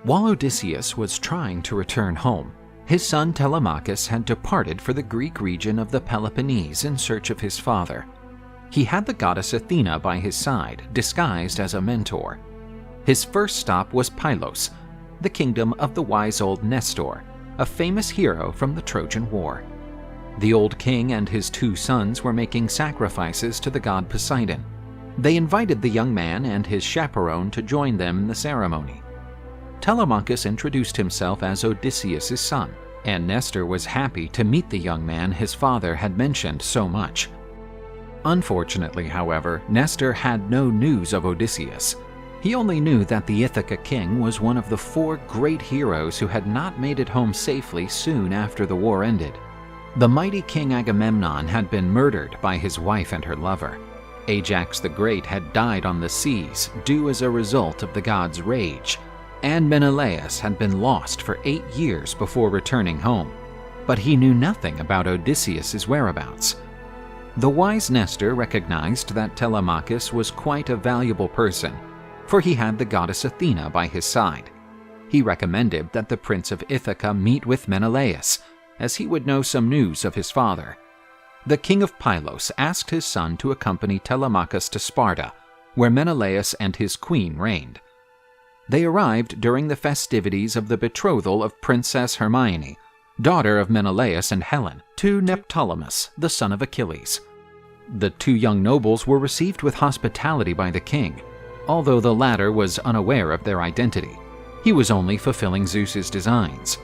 While Odysseus was trying to return home, his son Telemachus had departed for the Greek region of the Peloponnese in search of his father. He had the goddess Athena by his side, disguised as a mentor. His first stop was Pylos, the kingdom of the wise old Nestor, a famous hero from the Trojan War. The old king and his 2 sons were making sacrifices to the god Poseidon. They invited the young man and his chaperone to join them in the ceremony. Telemachus introduced himself as Odysseus' son, and Nestor was happy to meet the young man his father had mentioned so much. Unfortunately, however, Nestor had no news of Odysseus. He only knew that the Ithaca king was one of the 4 great heroes who had not made it home safely soon after the war ended. The mighty King Agamemnon had been murdered by his wife and her lover. Ajax the Great had died on the seas due as a result of the god's rage, and Menelaus had been lost for 8 years before returning home, but he knew nothing about Odysseus' whereabouts. The wise Nestor recognized that Telemachus was quite a valuable person, for he had the goddess Athena by his side. He recommended that the prince of Ithaca meet with Menelaus, as he would know some news of his father. The king of Pylos asked his son to accompany Telemachus to Sparta, where Menelaus and his queen reigned. They arrived during the festivities of the betrothal of Princess Hermione, daughter of Menelaus and Helen, to Neoptolemus, the son of Achilles. The 2 young nobles were received with hospitality by the king, although the latter was unaware of their identity. He was only fulfilling Zeus's designs.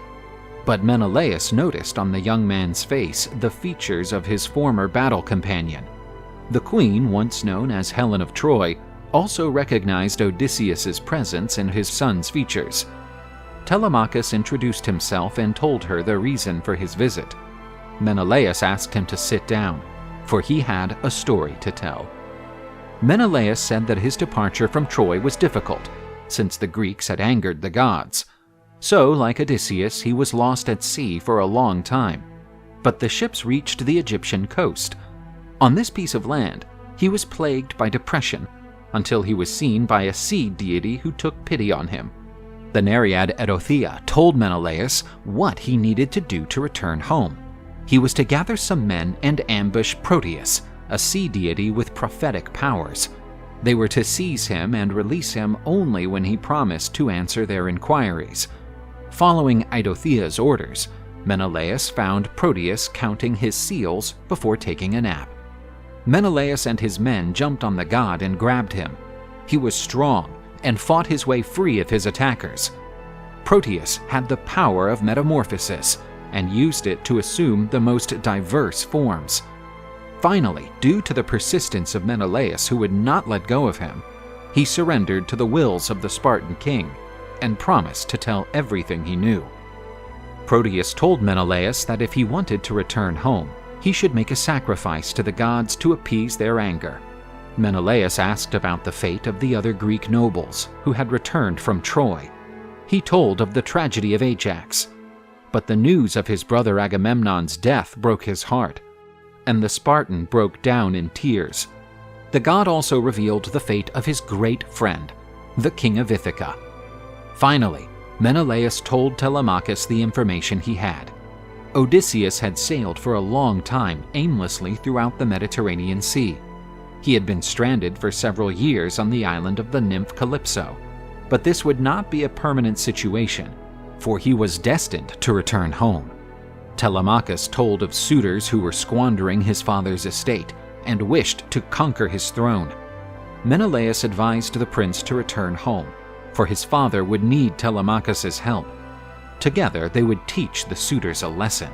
But Menelaus noticed on the young man's face the features of his former battle companion. The queen, once known as Helen of Troy, also recognized Odysseus' presence in his son's features. Telemachus introduced himself and told her the reason for his visit. Menelaus asked him to sit down, for he had a story to tell. Menelaus said that his departure from Troy was difficult, since the Greeks had angered the gods. So, like Odysseus, he was lost at sea for a long time. But the ships reached the Egyptian coast. On this piece of land, he was plagued by depression, until he was seen by a sea deity who took pity on him. The Nereid Eidothea told Menelaus what he needed to do to return home. He was to gather some men and ambush Proteus, a sea deity with prophetic powers. They were to seize him and release him only when he promised to answer their inquiries. Following Eidothea's orders, Menelaus found Proteus counting his seals before taking a nap. Menelaus and his men jumped on the god and grabbed him. He was strong and fought his way free of his attackers. Proteus had the power of metamorphosis and used it to assume the most diverse forms. Finally, due to the persistence of Menelaus, who would not let go of him, he surrendered to the wills of the Spartan king and promised to tell everything he knew. Proteus told Menelaus that if he wanted to return home, he should make a sacrifice to the gods to appease their anger. Menelaus asked about the fate of the other Greek nobles who had returned from Troy. He told of the tragedy of Ajax, but the news of his brother Agamemnon's death broke his heart, and the Spartan broke down in tears. The god also revealed the fate of his great friend, the king of Ithaca. Finally, Menelaus told Telemachus the information he had. Odysseus had sailed for a long time aimlessly throughout the Mediterranean Sea. He had been stranded for several years on the island of the nymph Calypso, but this would not be a permanent situation, for he was destined to return home. Telemachus told of suitors who were squandering his father's estate and wished to conquer his throne. Menelaus advised the prince to return home, for his father would need Telemachus' help. Together they would teach the suitors a lesson.